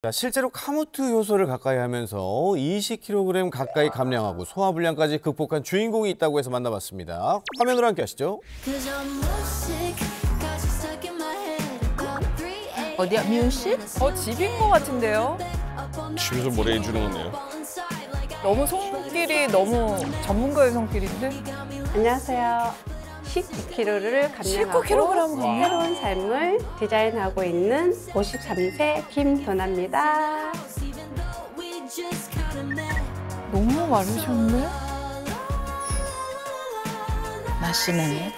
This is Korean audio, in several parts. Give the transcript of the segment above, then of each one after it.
자, 실제로 카무트 효소를 가까이 하면서 20kg 가까이 감량하고 소화불량까지 극복한 주인공이 있다고 해서 만나봤습니다. 화면으로 함께 하시죠. 어디야? 미우씨? 집인 것 같은데요? 집에서 뭐래 해주는 거네요. 너무 손길이 너무 전문가의 손길인데? 안녕하세요. 19kg를 감량하고 19kg 새로운 삶을 디자인하고 있는 53세 김도나입니다. 너무 마르셨네? 마시멜로.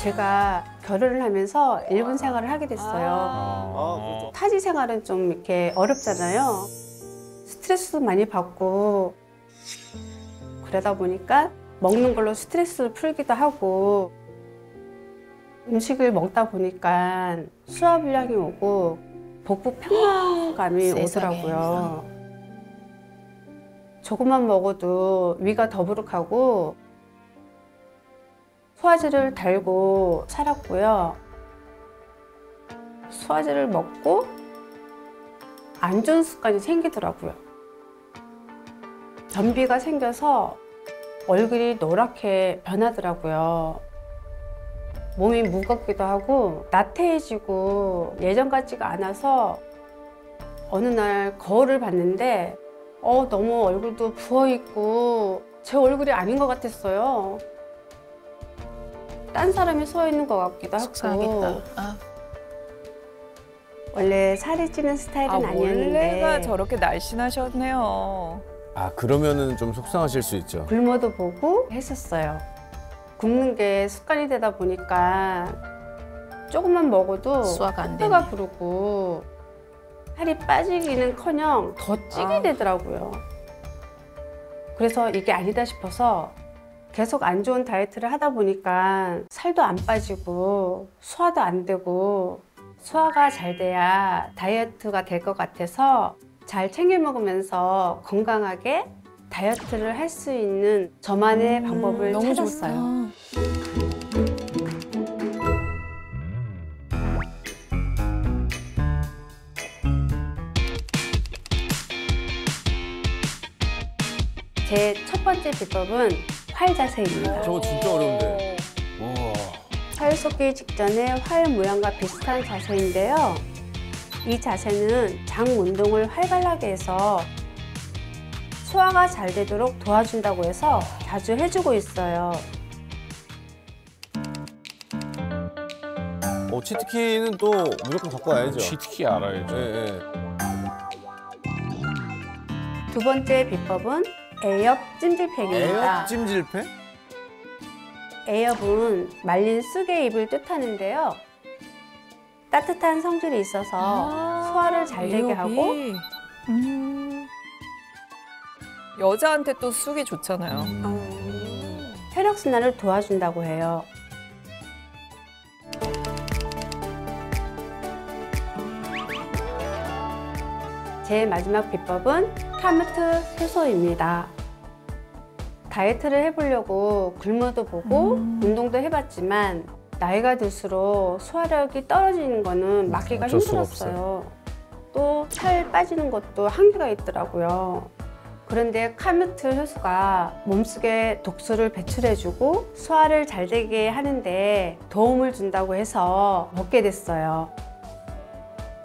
제가 결혼을 하면서 일본 생활을 하게 됐어요. 타지 생활은 좀 이렇게 어렵잖아요. 스트레스도 많이 받고 그러다 보니까 먹는 걸로 스트레스를 풀기도 하고 음식을 먹다 보니까 소화불량이 오고 복부 평만감이 오더라고요. 조금만 먹어도 위가 더부룩하고 소화제를 달고 살았고요. 소화제를 먹고 안 좋은 습관이 생기더라고요. 변비가 생겨서 얼굴이 노랗게 변하더라고요. 몸이 무겁기도 하고 나태해지고 예전 같지가 않아서 어느 날 거울을 봤는데 너무 얼굴도 부어있고 제 얼굴이 아닌 것 같았어요. 딴 사람이 서 있는 것 같기도 하고. 속상하겠다. 원래 살이 찌는 스타일은 아니었는데 원래가 저렇게 날씬하셨네요. 아, 그러면은 좀 속상하실 수 있죠. 굶어도 보고 했었어요. 굶는 게 습관이 되다 보니까 조금만 먹어도 소화가 안 배가 되네. 부르고 살이 빠지기는커녕 더 찌게 되더라고요. 그래서 이게 아니다 싶어서 계속 안 좋은 다이어트를 하다 보니까 살도 안 빠지고 소화도 안 되고 소화가 잘 돼야 다이어트가 될 것 같아서 잘 챙겨 먹으면서 건강하게 다이어트를 할 수 있는 저만의 방법을 너무 찾았어요. 제 첫 번째 비법은 활 자세입니다. 저거 진짜 어려운데. 와. 활 쏟기 직전에 활 모양과 비슷한 자세인데요. 이 자세는 장 운동을 활발하게 해서 소화가 잘 되도록 도와준다고 해서 자주 해주고 있어요. 치트키는 또 무조건 갖고 와야죠. 치트키 알아야죠. 예, 예. 두 번째 비법은 애엽 찜질팩입니다. 애엽 찜질팩? 애엽은 말린 쑥의 잎을 뜻하는데요. 따뜻한 성질이 있어서 소화를 잘 되게 하고 여자한테 또 쑥이 좋잖아요. 혈액순환을 도와준다고 해요. 제 마지막 비법은 카무트 효소입니다. 다이어트를 해보려고 굶어도 보고 운동도 해봤지만 나이가 들수록 소화력이 떨어지는 거는 막기가 어쩔 수가 힘들었어요. 또 살 빠지는 것도 한계가 있더라고요. 그런데 카무트 효소가 몸속에 독소를 배출해주고 소화를 잘 되게 하는데 도움을 준다고 해서 먹게 됐어요.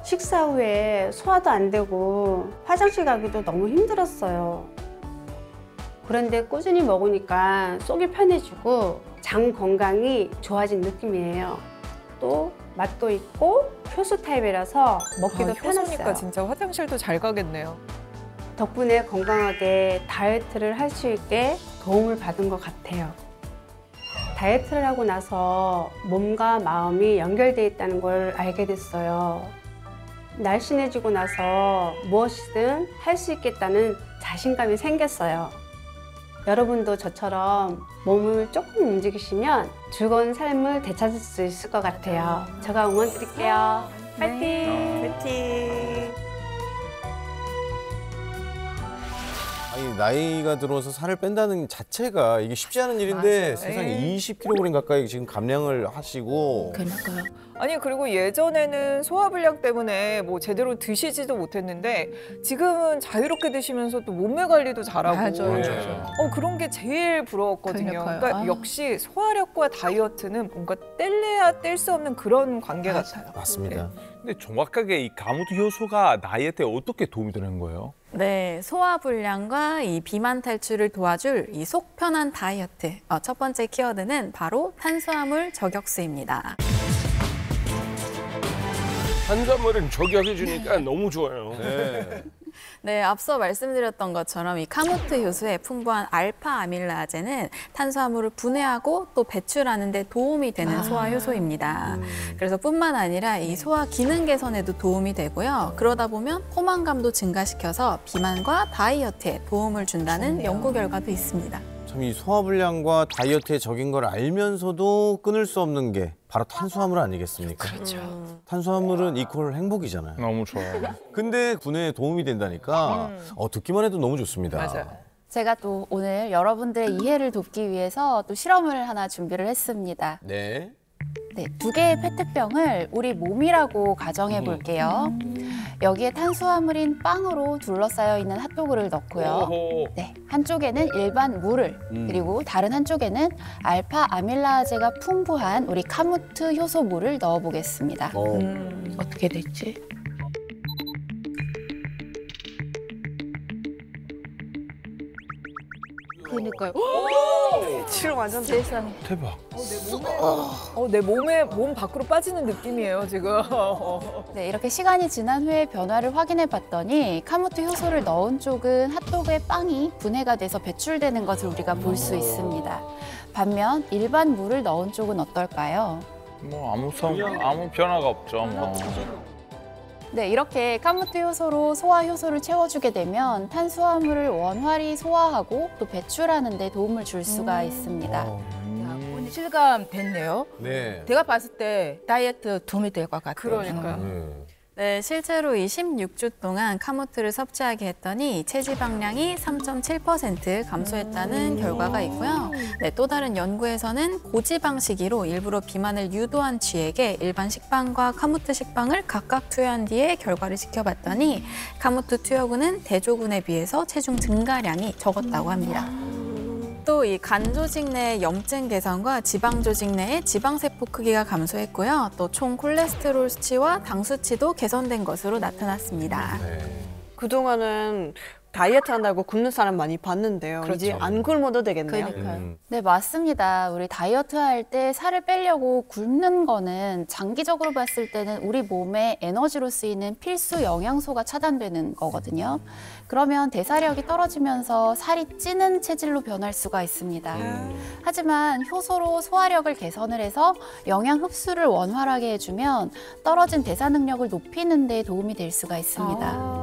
식사 후에 소화도 안 되고 화장실 가기도 너무 힘들었어요. 그런데 꾸준히 먹으니까 속이 편해지고 장 건강이 좋아진 느낌이에요. 또 맛도 있고 효소 타입이라서 먹기도 효소니까 편했어요. 진짜 화장실도 잘 가겠네요. 덕분에 건강하게 다이어트를 할 수 있게 도움을 받은 것 같아요. 다이어트를 하고 나서 몸과 마음이 연결되어 있다는 걸 알게 됐어요. 날씬해지고 나서 무엇이든 할 수 있겠다는 자신감이 생겼어요. 여러분도 저처럼 몸을 조금 움직이시면 즐거운 삶을 되찾을 수 있을 것 같아요. 제가 응원 드릴게요. 파이팅! 파이팅! 이 나이가 들어서 살을 뺀다는 자체가 이게 쉽지 않은 일인데 맞아요. 세상에 에이. 20kg 가까이 지금 감량을 하시고 그러니까요. 아니 그리고 예전에는 소화불량 때문에 뭐 제대로 드시지도 못했는데 지금은 자유롭게 드시면서 또 몸매 관리도 잘하고 맞아요. 네. 그런 게 제일 부러웠거든요. 그러니까요. 그러니까 아. 역시 소화력과 다이어트는 뭔가 뗄래야 뗄 수 없는 그런 관계 같아요. 맞습니다. 근데 정확하게 이 가무트 효소가 다이어트에 어떻게 도움이 되는 거예요? 네, 소화불량과 이 비만 탈출을 도와줄 이 속 편한 다이어트. 첫 번째 키워드는 바로 탄수화물 저격수입니다. 탄수화물은 저격해 주니까 너무 좋아요. 네. 네, 앞서 말씀드렸던 것처럼 이 카모트 효소의 풍부한 알파 아밀라제는 탄수화물을 분해하고 또 배출하는 데 도움이 되는 소화 효소입니다. 그래서 뿐만 아니라 이 소화 기능 개선에도 도움이 되고요. 그러다 보면 포만감도 증가시켜서 비만과 다이어트에 도움을 준다는 연구 결과도 있습니다. 참 이 소화불량과 다이어트에 적인 걸 알면서도 끊을 수 없는 게 바로 탄수화물 아니겠습니까? 그렇죠. 탄수화물은 이퀄 행복이잖아요. 너무 좋아요. 근데 분해에 도움이 된다니까 듣기만 해도 너무 좋습니다. 맞아요. 제가 또 오늘 여러분들의 이해를 돕기 위해서 또 실험을 하나 준비를 했습니다. 네. 네, 2개의 페트병을 우리 몸이라고 가정해 볼게요. 여기에 탄수화물인 빵으로 둘러싸여 있는 핫도그를 넣고요. 오호. 네, 한쪽에는 일반 물을, 그리고 다른 한쪽에는 알파 아밀라제가 풍부한 우리 카무트 효소물을 넣어 보겠습니다. 어떻게 됐지? 그러니까요. 치료 완전 세상에. 대박. 내 몸 밖으로 빠지는 느낌이에요 지금. 네, 이렇게 시간이 지난 후에 변화를 확인해 봤더니 카무트 효소를 넣은 쪽은 핫도그의 빵이 분해가 돼서 배출되는 것을 우리가 볼 수 있습니다. 반면 일반 물을 넣은 쪽은 어떨까요? 뭐 아무 변화가 없죠. 뭐. 네, 이렇게 카무트 효소로 소화 효소를 채워주게 되면 탄수화물을 원활히 소화하고 또 배출하는 데 도움을 줄 수가 있습니다. 오늘 실감 됐네요. 네. 제가 봤을 때 다이어트 도움이 될 것 같아요. 그러니까요. 네, 실제로 이 16주 동안 카모트를 섭취하게 했더니 체지방량이 3.7% 감소했다는 결과가 있고요. 네, 또 다른 연구에서는 고지방 식이로 일부러 비만을 유도한 쥐에게 일반 식빵과 카모트 식빵을 각각 투여한 뒤에 결과를 지켜봤더니 카모트 투여군은 대조군에 비해서 체중 증가량이 적었다고 합니다. 또 이 간 조직 내의 염증 개선과 지방 조직 내의 지방세포 크기가 감소했고요. 또 총 콜레스테롤 수치와 당 수치도 개선된 것으로 나타났습니다. 그동안은 다이어트 한다고 굶는 사람 많이 봤는데요. 이제 안 굶어도 되겠네요. 음. 네, 맞습니다. 우리 다이어트 할 때 살을 빼려고 굶는 거는 장기적으로 봤을 때는 우리 몸에 에너지로 쓰이는 필수 영양소가 차단되는 거거든요. 그러면 대사력이 떨어지면서 살이 찌는 체질로 변할 수가 있습니다. 하지만 효소로 소화력을 개선을 해서 영양 흡수를 원활하게 해주면 떨어진 대사 능력을 높이는 데 도움이 될 수가 있습니다.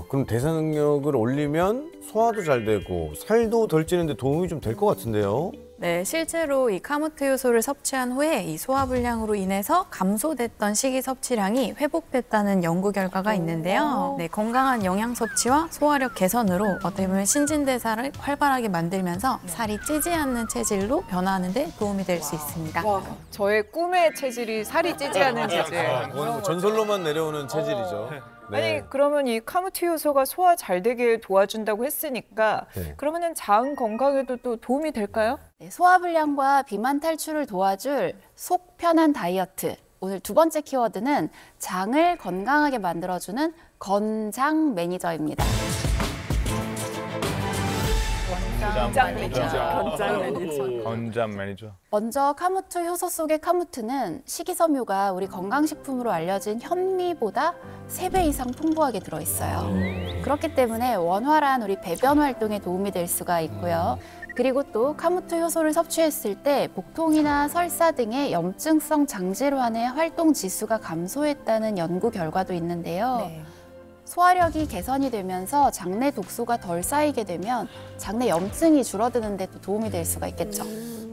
그럼 대사 능력을 올리면 소화도 잘 되고 살도 덜 찌는데 도움이 좀 될 것 같은데요? 네, 실제로 이 카모트 효소를 섭취한 후에 이 소화불량으로 인해서 감소됐던 식이 섭취량이 회복됐다는 연구 결과가 있는데요. 네, 건강한 영양 섭취와 소화력 개선으로 어떻게 보면 신진대사를 활발하게 만들면서 살이 찌지 않는 체질로 변화하는 데 도움이 될 수 있습니다. 저의 꿈의 체질이 살이 찌지 않은 체질. 그건 뭐 전설로만 내려오는 체질이죠. 네. 아니 그러면 이 카무트 효소가 소화 잘 되게 도와준다고 했으니까 네. 그러면은 장 건강에도 또 도움이 될까요? 네, 소화불량과 비만 탈출을 도와줄 속 편한 다이어트. 오늘 2번째 키워드는 장을 건강하게 만들어주는 건장 매니저입니다. 건장 매니저. 먼저 카무트 효소 속의 카무트는 식이섬유가 우리 건강식품으로 알려진 현미보다 3배 이상 풍부하게 들어있어요. 그렇기 때문에 원활한 우리 배변 활동에 도움이 될 수가 있고요. 그리고 또 카무트 효소를 섭취했을 때 복통이나 설사 등의 염증성 장질환의 활동 지수가 감소했다는 연구 결과도 있는데요. 소화력이 개선이 되면서 장내 독소가 덜 쌓이게 되면 장내 염증이 줄어드는 데 또 도움이 될 수가 있겠죠.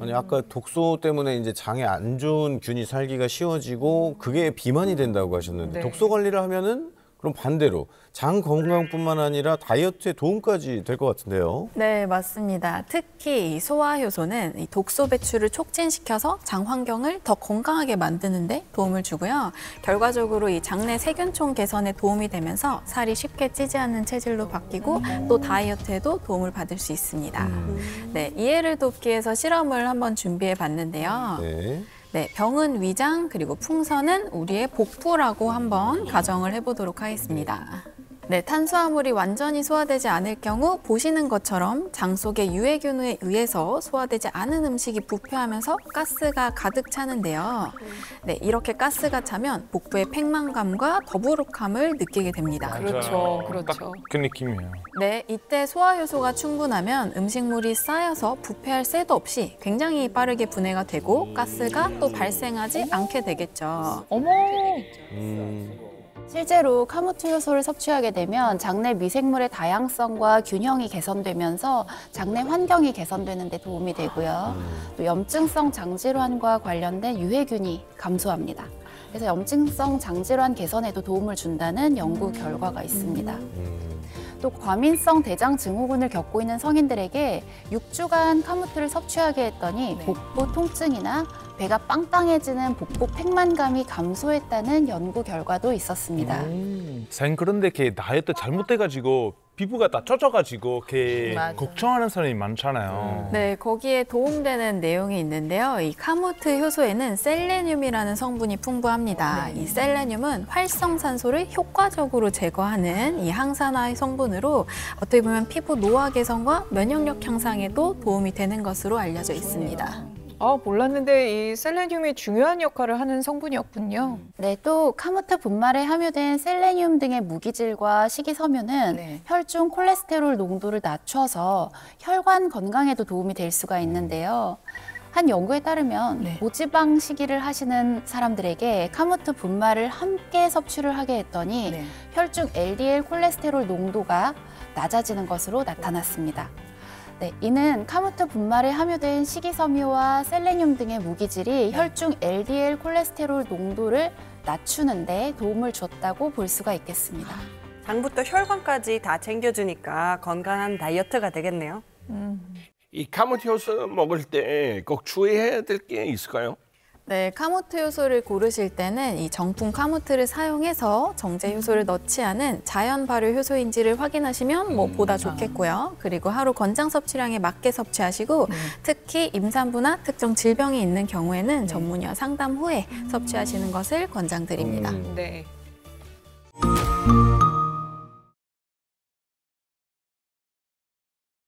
아니 아까 독소 때문에 이제 장에 안 좋은 균이 살기가 쉬워지고 그게 비만이 된다고 하셨는데 네. 독소 관리를 하면은 그럼 반대로 장 건강뿐만 아니라 다이어트에 도움까지 될 것 같은데요. 네, 맞습니다. 특히 이 소화효소는 이 독소 배출을 촉진시켜서 장 환경을 더 건강하게 만드는 데 도움을 주고요. 결과적으로 이 장내 세균총 개선에 도움이 되면서 살이 쉽게 찌지 않는 체질로 바뀌고 또 다이어트에도 도움을 받을 수 있습니다. 네, 이해를 돕기 위해서 실험을 한번 준비해 봤는데요. 네. 네, 병은 위장 그리고 풍선은 우리의 복부라고 한번 가정을 해보도록 하겠습니다. 네, 탄수화물이 완전히 소화되지 않을 경우 보시는 것처럼 장 속의 유해균에 의해서 소화되지 않은 음식이 부패하면서 가스가 가득 차는데요. 네, 이렇게 가스가 차면 복부의 팽만감과 더부룩함을 느끼게 됩니다. 그렇죠, 그렇죠. 그 느낌이에요. 네, 이때 소화효소가 충분하면 음식물이 쌓여서 부패할 새도 없이 굉장히 빠르게 분해가 되고 가스가 또 발생하지 않게 되겠죠. 어머. 실제로 카모트 효소를 섭취하게 되면 장내 미생물의 다양성과 균형이 개선되면서 장내 환경이 개선되는 데 도움이 되고요. 또 염증성 장질환과 관련된 유해균이 감소합니다. 그래서 염증성 장질환 개선에도 도움을 준다는 연구 결과가 있습니다. 또 과민성 대장 증후군을 겪고 있는 성인들에게 6주간 카모트를 섭취하게 했더니 복부 통증이나 배가 빵빵해지는 복부 팽만감이 감소했다는 연구 결과도 있었습니다. 선생님, 그런데 이렇게 다이어트 잘못돼가지고 피부가 다 쪄져가지고 이렇게 맞아. 걱정하는 사람이 많잖아요. 네, 거기에 도움되는 내용이 있는데요. 이 카모트 효소에는 셀레늄이라는 성분이 풍부합니다. 이 셀레늄은 활성산소를 효과적으로 제거하는 이 항산화 성분으로 어떻게 보면 피부 노화 개선과 면역력 향상에도 도움이 되는 것으로 알려져 있습니다. 아, 몰랐는데 이 셀레늄이 중요한 역할을 하는 성분이었군요. 네, 또 카모트 분말에 함유된 셀레늄 등의 무기질과 식이섬유는 네. 혈중 콜레스테롤 농도를 낮춰서 혈관 건강에도 도움이 될 수가 있는데요. 한 연구에 따르면 고지방 식이를 하시는 사람들에게 카모트 분말을 함께 섭취를 하게 했더니 혈중 LDL 콜레스테롤 농도가 낮아지는 것으로 나타났습니다. 네, 이는 카모트 분말에 함유된 식이섬유와 셀레늄 등의 무기질이 혈중 LDL 콜레스테롤 농도를 낮추는 데 도움을 줬다고 볼 수가 있겠습니다. 장부터 혈관까지 다 챙겨주니까 건강한 다이어트가 되겠네요. 이 카모트 효소 먹을 때 꼭 주의해야 될 게 있을까요? 네, 카모트 효소를 고르실 때는 이 정품 카모트를 사용해서 정제 효소를 넣지 않은 자연 발효 효소인지를 확인하시면 보다 좋겠고요. 그리고 하루 권장 섭취량에 맞게 섭취하시고 특히 임산부나 특정 질병이 있는 경우에는 전문의와 상담 후에 섭취하시는 것을 권장드립니다. 네.